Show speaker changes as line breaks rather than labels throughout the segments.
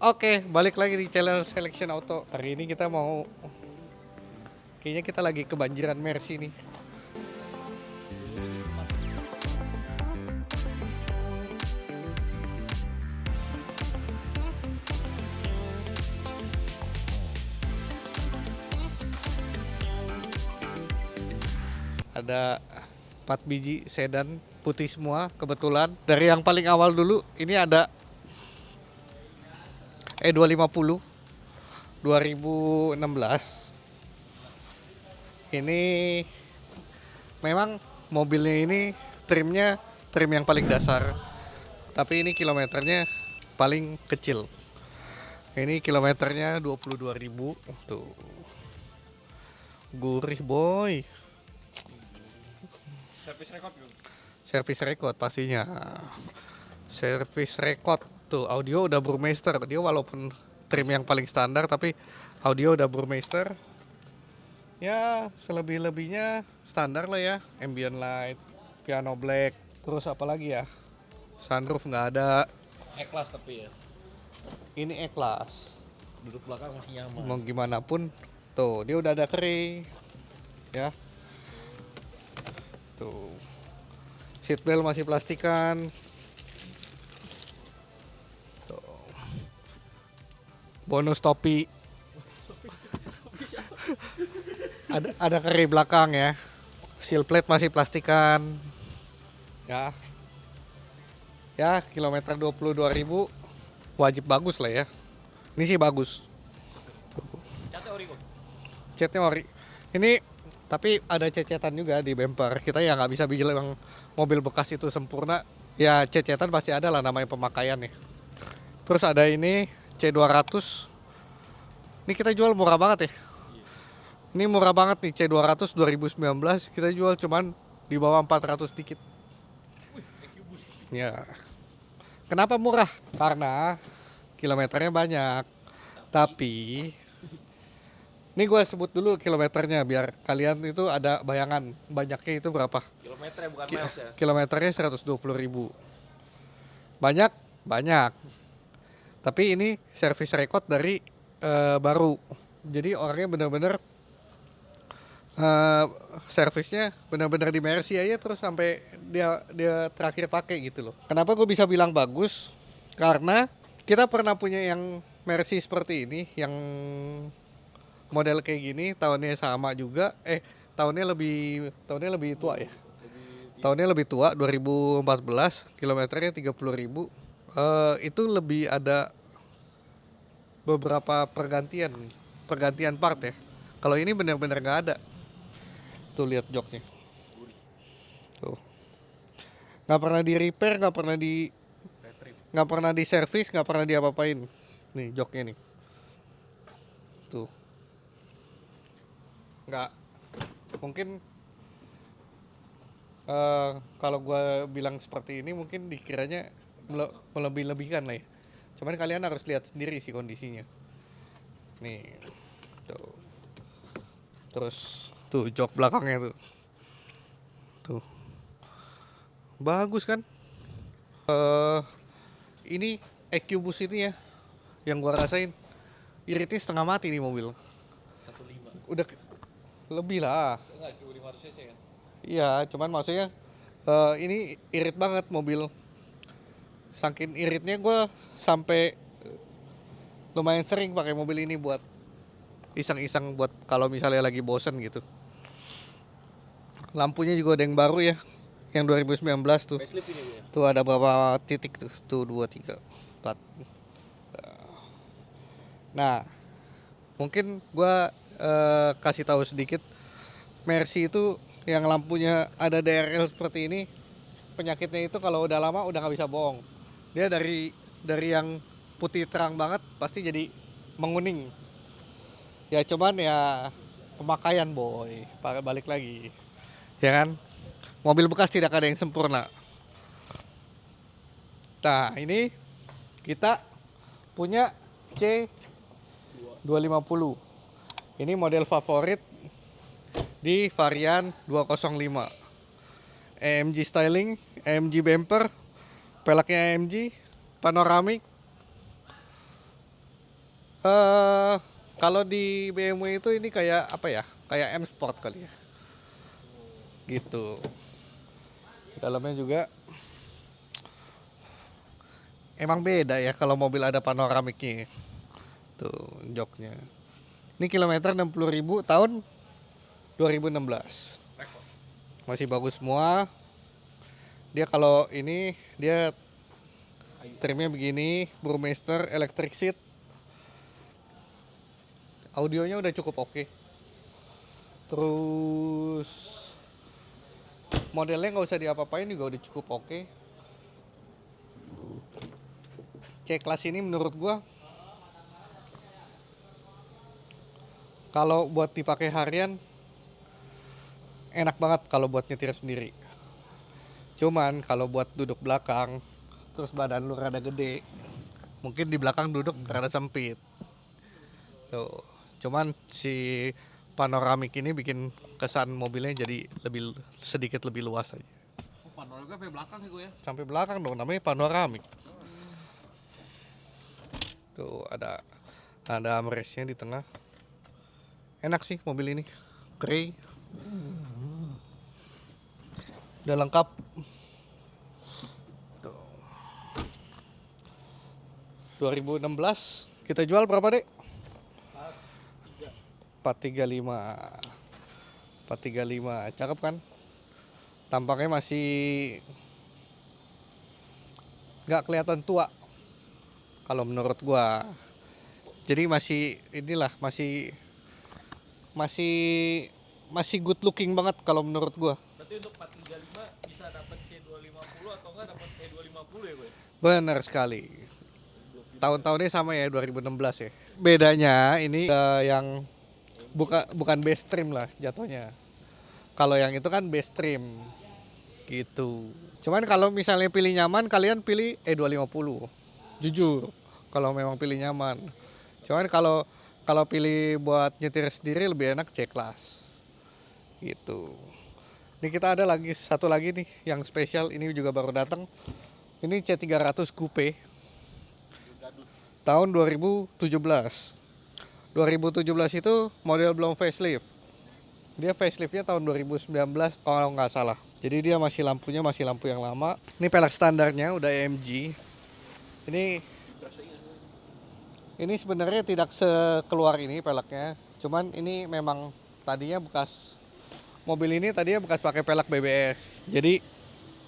Oke, balik lagi di channel Selection Auto. Hari ini kita mau, kayaknya kita lagi kebanjiran Mercy nih. Ada 4 biji sedan putih semua kebetulan. Dari yang paling awal dulu, ini ada E250 2016. Ini memang mobilnya ini trimnya trim yang paling dasar. Tapi ini kilometernya paling kecil. Ini kilometernya 22.000 tuh. Gurih boy.
Service record belum?
Service record pastinya. Service record tuh, audio udah Burmeister. Dia walaupun trim yang paling standar tapi audio udah Burmeister. Ya, selebih-lebihnya standar lah ya. Ambient light, piano black, terus apa lagi ya? Sunroof nggak ada.
E-class tapi ya.
Ini E-Class.
Duduk belakang masih nyaman.
Mau gimana pun tuh, dia udah ada kering. Ya. Tuh. Seatbelt masih plastikan. Tuh. Bonus topi. ada keri belakang ya. Seal plate masih plastikan. Ya. Ya, kilometer 22.000 wajib bagus lah ya. Ini sih bagus.
Catnya ori kok.
Catnya ori. Ini tapi ada cecetan juga di bumper. Kita ya nggak bisa bilang mobil bekas itu sempurna. Ya cecetan pasti ada lah, namanya pemakaian nih. Terus ada ini C200. Ini kita jual murah banget ya. Ini murah banget nih, C200 2019 kita jual cuman di bawah 400 dikit. Ya. Kenapa murah? Karena kilometernya banyak. Tapi ini gue sebut dulu kilometernya biar kalian itu ada bayangan banyaknya itu berapa.
Kilometernya bukan miles ya.
Kilometernya 120.000. Banyak, banyak. Tapi ini service record dari baru. Jadi orangnya bener-bener servisnya benar-benar di Mercy aja terus sampai dia terakhir pakai gitu loh. Kenapa gue bisa bilang bagus? Karena kita pernah punya yang Mercy seperti ini, yang model kayak gini, tahunnya sama juga. Tahunnya lebih tua ya. Tahunnya lebih tua, 2014, kilometernya 30.000. Itu lebih ada beberapa pergantian part ya. Kalau ini benar-benar nggak ada. Tuh lihat joknya. Tuh. Nggak pernah di repair, nggak pernah di servis, nggak pernah diapa-apain. Nih joknya nih. Tuh. Nggak. Mungkin kalau gue bilang seperti ini mungkin dikiranya melebih-lebihkan lah ya. Cuman kalian harus lihat sendiri sih kondisinya. Nih. Tuh. Terus tuh jok belakangnya tuh. Tuh. Bagus kan? Ini EQ boost ini ya yang gua rasain. Iritnya setengah mati nih mobil.
15.
Udah lebih lah.
Enggak, 1500 cc kan.
Iya, cuman maksudnya ini irit banget mobil. Saking iritnya gua sampai lumayan sering pakai mobil ini buat iseng-iseng buat kalau misalnya lagi bosen gitu. Lampunya juga ada yang baru ya, yang 2019 tuh.
Facelift ini ya.
Tuh ada berapa titik tuh? Tuh 2, 3, 4. Nah, mungkin gua kasih tahu sedikit. Mercy itu yang lampunya ada DRL seperti ini, penyakitnya itu kalau udah lama udah nggak bisa bohong. Dia dari yang putih terang banget pasti jadi menguning. Ya cuman ya pemakaian boy, balik lagi. Ya kan? Mobil bekas tidak ada yang sempurna. Nah, ini kita punya C250. Ini model favorit di varian 205. AMG styling, AMG bumper, peleknya AMG, panoramik. eh kalau di BMW itu ini kayak apa ya? Kayak M Sport kali ya. Gitu. Dalamnya juga emang beda ya kalau mobil ada panoramiknya. Tuh joknya. Ini kilometer 60.000 tahun 2016.
Rekor.
Masih bagus semua. Dia kalau ini dia trimnya begini, Burmeister electric seat. Audionya udah cukup oke. Terus modelnya nggak usah diapa-apain juga udah cukup oke. C-Class ini menurut gua kalau buat dipakai harian enak banget kalau buat nyetir sendiri. Cuman kalau buat duduk belakang terus badan lu rada gede, mungkin di belakang duduk rada sempit. Tuh. Cuman si panoramik ini bikin kesan mobilnya jadi sedikit lebih luas aja.
Panoramiknya sampai belakang ya gue ya.
Sampai belakang dong, namanya panoramik. Tuh ada armrestnya di tengah. Enak sih mobil ini. Grey. Udah lengkap. Tuh. 2016 kita jual berapa, Dek? 435. Cakep kan? Tampaknya masih nggak kelihatan tua kalau menurut gua. Jadi masih good looking banget kalau menurut gua.
Berarti untuk 435 bisa dapat C250 atau enggak dapat E250 ya gue?
Benar sekali. Tahun-tahunnya sama ya 2016 ya. Bedanya ini yang bukan base trim lah jatuhnya. Kalau yang itu kan base trim gitu. Cuman kalau misalnya pilih nyaman, kalian pilih E250. Jujur, kalau memang pilih nyaman. Cuman kalau pilih buat nyetir sendiri lebih enak C-Class. Gitu. Ini kita ada satu lagi nih yang spesial, ini juga baru datang. Ini C300 Coupe. Tahun 2017. 2017 itu model belum facelift. Dia faceliftnya tahun 2019 kalau nggak salah. Jadi dia lampunya masih lampu yang lama. Ini pelek standarnya udah AMG. Ini sebenarnya tidak sekeluar ini peleknya. Cuman ini memang mobil ini tadinya bekas pakai pelek BBS. Jadi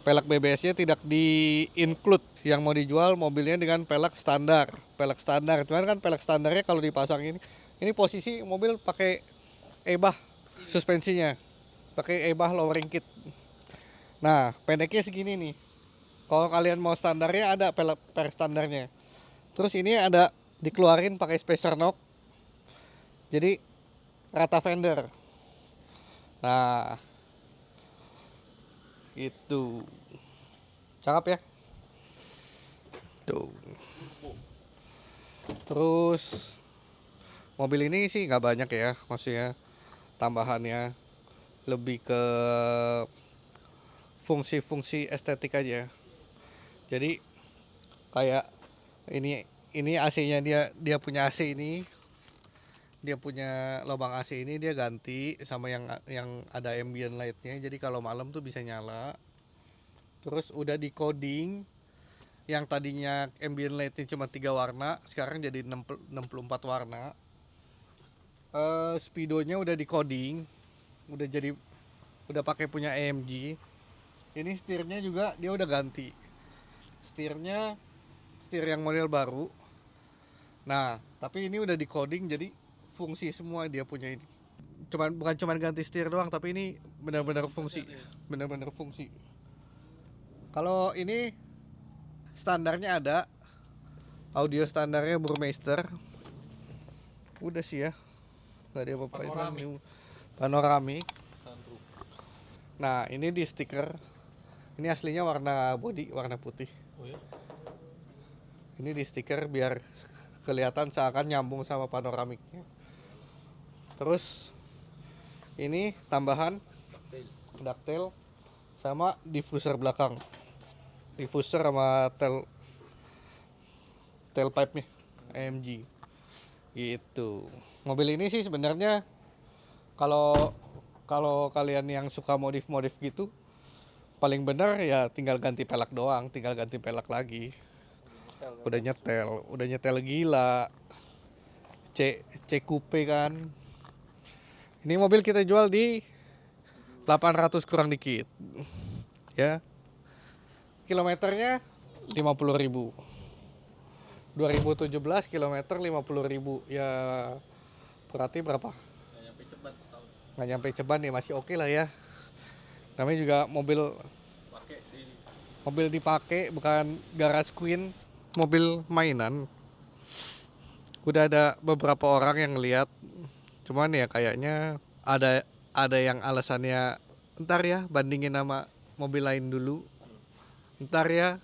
pelek BBS-nya tidak di-include. Yang mau dijual mobilnya dengan pelek standar. Cuman kan pelek standarnya kalau dipasang ini posisi mobil pakai ebah suspensinya. Pakai ebah lowering kit. Nah, pendeknya segini nih. Kalau kalian mau standarnya ada pelek standarnya. Terus ini ada dikeluarin pakai spacer knock. Jadi rata fender. Nah, itu cakep ya. Tuh. Terus mobil ini sih nggak banyak ya, maksudnya tambahannya lebih ke fungsi-fungsi estetik aja. Jadi kayak ini AC-nya dia punya AC ini. Dia punya lubang AC ini dia ganti sama yang ada ambient light-nya. Jadi kalau malam tuh bisa nyala. Terus udah di coding yang tadinya ambient light-nya cuma 3 warna, sekarang jadi 64 warna. Speedonya udah di coding. Udah pakai punya AMG. Ini setirnya juga dia udah ganti. Setir yang model baru. Nah, tapi ini udah di coding jadi fungsi semua dia punya ini. Bukan cuman ganti setir doang, tapi ini benar-benar fungsi. Kalau ini standarnya ada audio standarnya Burmeister. Udah sih ya. Enggak ada apa-apain. Panoramik. Nah, ini di stiker. Ini aslinya warna body warna putih.
Oh ya.
Ini di stiker biar kelihatan seakan nyambung sama panoramiknya. Terus ini tambahan ductile sama diffuser belakang. Diffuser sama tailpipe nya AMG. Gitu. Mobil ini sih sebenarnya kalau kalau kalian yang suka modif-modif gitu, paling bener ya tinggal ganti pelek doang, tinggal ganti pelek lagi. Udah nyetel gila. C coupe kan. Ini mobil kita jual di 800 kurang dikit. Ya. Kilometernya 50.000. 2017 kilometer 50.000. Ya berarti berapa?
Nggak nyampe ceban setahun.
Nggak nyampe ceban ya, masih oke lah ya. Namanya juga
Pakai di
mobil dipakai, bukan garage queen, mobil mainan. Udah ada beberapa orang yang lihat, cuman ya kayaknya ada yang alasannya ntar ya bandingin sama mobil lain dulu, ntar ya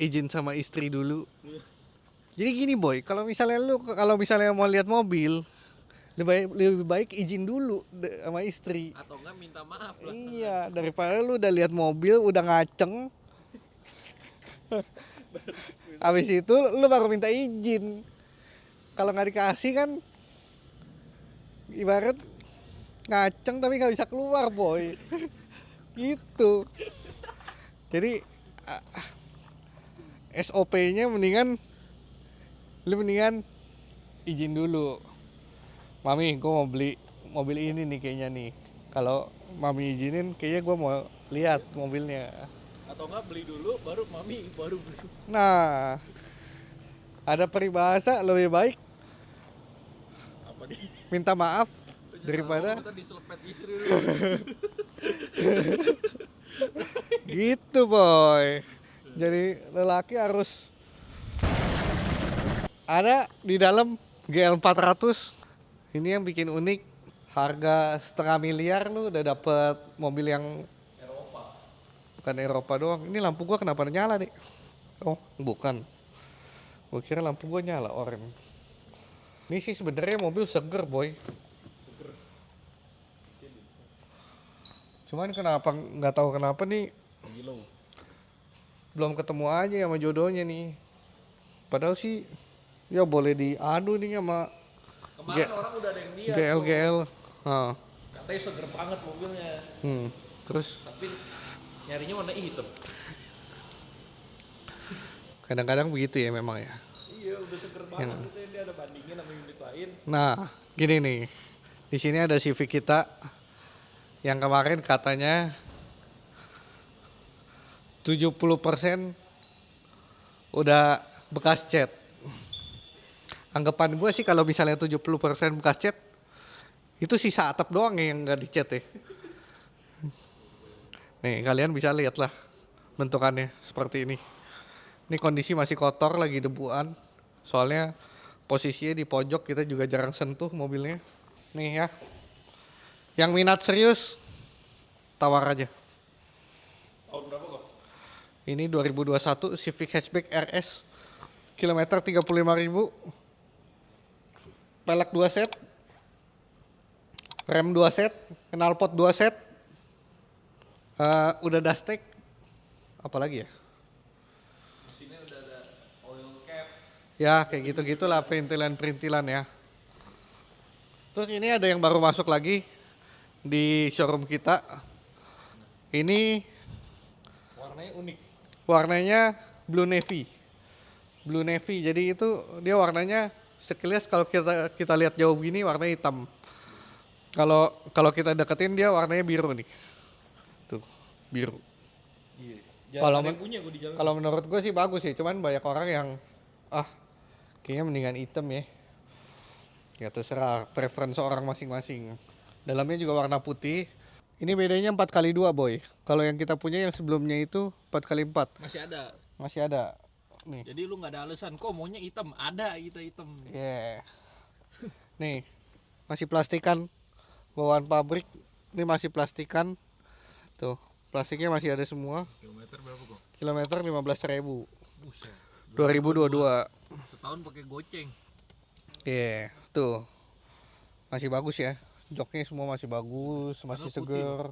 izin sama istri dulu. Jadi gini boy, kalau misalnya mau lihat mobil, lebih baik izin dulu sama istri.
atau enggak minta maaf lah.
Iya, daripada lu udah lihat mobil udah ngaceng, habis itu lu baru minta izin. Kalau nggak dikasih kan ibarat ngaceng tapi nggak bisa keluar boy. Gitu. Jadi SOP-nya lu mendingan izin dulu. Mami, gue mau beli mobil ini nih kayaknya nih. Kalau mami izinin, kayaknya gue mau lihat mobilnya.
Atau enggak beli dulu baru mami baru beli.
Nah, ada peribahasa lebih baik
Apa nih?
minta maaf daripada
Kita diselepet istri dulu.
gitu boy. Jadi lelaki harus ada di dalam GL 400. Ini yang bikin unik, harga 500.000 lu udah dapet mobil yang bukan Eropa doang. Ini lampu gua kenapa nyala nih? Oh bukan, gua kira lampu gua nyala oranye. Ini sih sebenarnya mobil seger boy. Cuman kenapa nggak tahu kenapa nih
Gilo.
belum ketemu aja sama jodohnya nih. Padahal sih ya boleh diadu nih sama
Kemarin orang udah ada yang lihat.
GL. Nah,
Katanya seger banget mobilnya.
terus
Tapi nyarinya warna hitam.
kadang-kadang begitu ya memang ya.
Iya, udah seger banget itu yang dia ada bandingin sama unit lain.
Nah, gini nih. Di sini ada CV kita yang kemarin katanya 70% udah bekas cat. Anggapan gue sih kalau misalnya 70% bekas cat, itu sisa atap doang yang nggak dicat ya. Nih kalian bisa lihat lah bentukannya seperti ini. Ini kondisi masih kotor, lagi debuan. Soalnya posisinya di pojok, kita juga jarang sentuh mobilnya. Nih ya, yang minat serius tawar aja.
Tahun berapa kok?
Ini 2021 Civic Hatchback RS, kilometer 35.000, pelek 2 set, rem 2 set, knalpot 2 set, udah dustek, apalagi ya?
Di sini udah ada oil cap.
Ya kayak gitu-gitulah perintilan-perintilan ya. Terus ini ada yang baru masuk lagi di showroom kita. Ini
Warnanya unik.
warnanya blue navy. Blue navy. Jadi itu dia warnanya sekilas kalau kita lihat jauh gini warnanya hitam. Kalau kita deketin dia warnanya biru nih. Tuh, biru.
Iya.
Kalau
punya gue di jalan.
Kalau menurut gue sih bagus sih, cuman banyak orang yang kayaknya mendingan hitam ya. Ya terserah preferensi orang masing-masing. Dalamnya juga warna putih. Ini bedanya 4x2 boy. Kalau yang kita punya yang sebelumnya itu 4x4.
Masih ada.
Masih ada. Nih.
Jadi lu nggak ada alasan kok maunya hitam. Ada kita hitam.
Yeah. Nih. Masih plastikan. Bawaan pabrik. Ini masih plastikan. Tuh. Plastiknya masih ada semua.
Kilometer berapa kok?
Kilometer 15.000.
Buset.
2022.
Setahun pakai goceng.
Iya, tuh. Masih bagus ya. Joknya semua masih bagus, masih seger.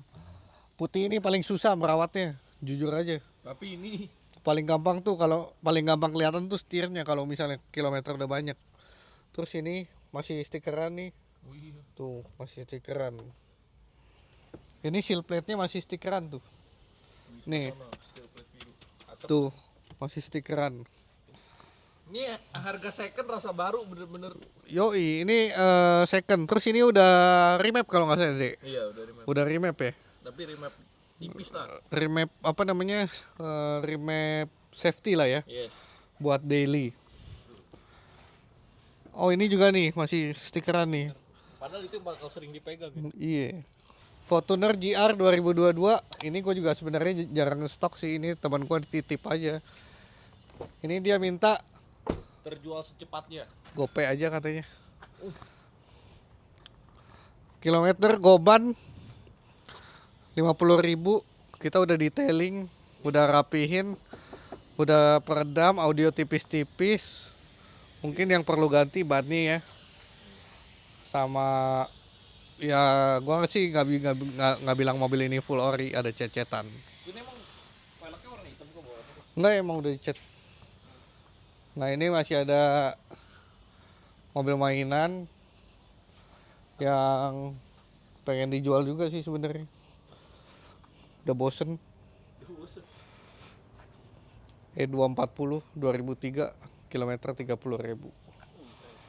Putih ini paling susah merawatnya, jujur aja.
Tapi ini
Paling gampang kelihatan tuh setirnya kalau misalnya kilometer udah banyak. Terus ini masih stikeran nih.
Oh iya.
Tuh, masih stikeran. Ini seal plate-nya masih stikeran tuh. Nih.
Steel plate biru. Atap.
Tuh, masih stikeran.
Ini harga second rasa baru bener-bener.
Yoi, ini second. Terus ini udah remap kalau nggak salah, Dek.
Iya udah remap.
Udah remap ya.
Tapi remap tipis lah.
Remap apa namanya? Remap safety lah ya,
Yes.
buat daily. Oh, ini juga nih masih stikeran nih.
Padahal itu bakal sering dipegang ya.
Iya. Fortuner GR 2022. Ini gue juga sebenarnya jarang stok sih, ini teman gue titip aja. Ini dia minta
Terjual secepatnya.
gope aja katanya. Kilometer Goban 50.000. Kita udah detailing, udah rapihin, udah peredam, audio tipis-tipis. Mungkin yang perlu ganti bannya ya. Sama ya gua sih nggak bilang mobil ini full ori, ada cecetan.
Ini emang velgnya warna hitam kok bawahnya.
Enggak, emang udah dicet. Nah, ini masih ada mobil mainan yang pengen dijual juga sih sebenarnya. Udah bosen. E240 2003 kilometer 30.000.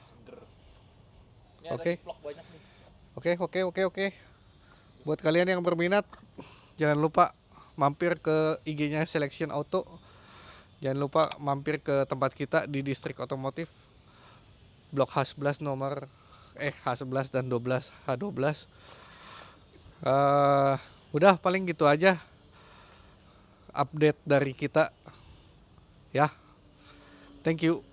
Seger. Ini
Oke.
ada vlog banyak nih.
Oke. Buat kalian yang berminat, jangan lupa mampir ke IG-nya Selection Auto. Jangan lupa mampir ke tempat kita di Distrik Otomotif Blok H11 nomor H11 dan 12 H12. Udah paling gitu aja update dari kita. Ya. Thank you.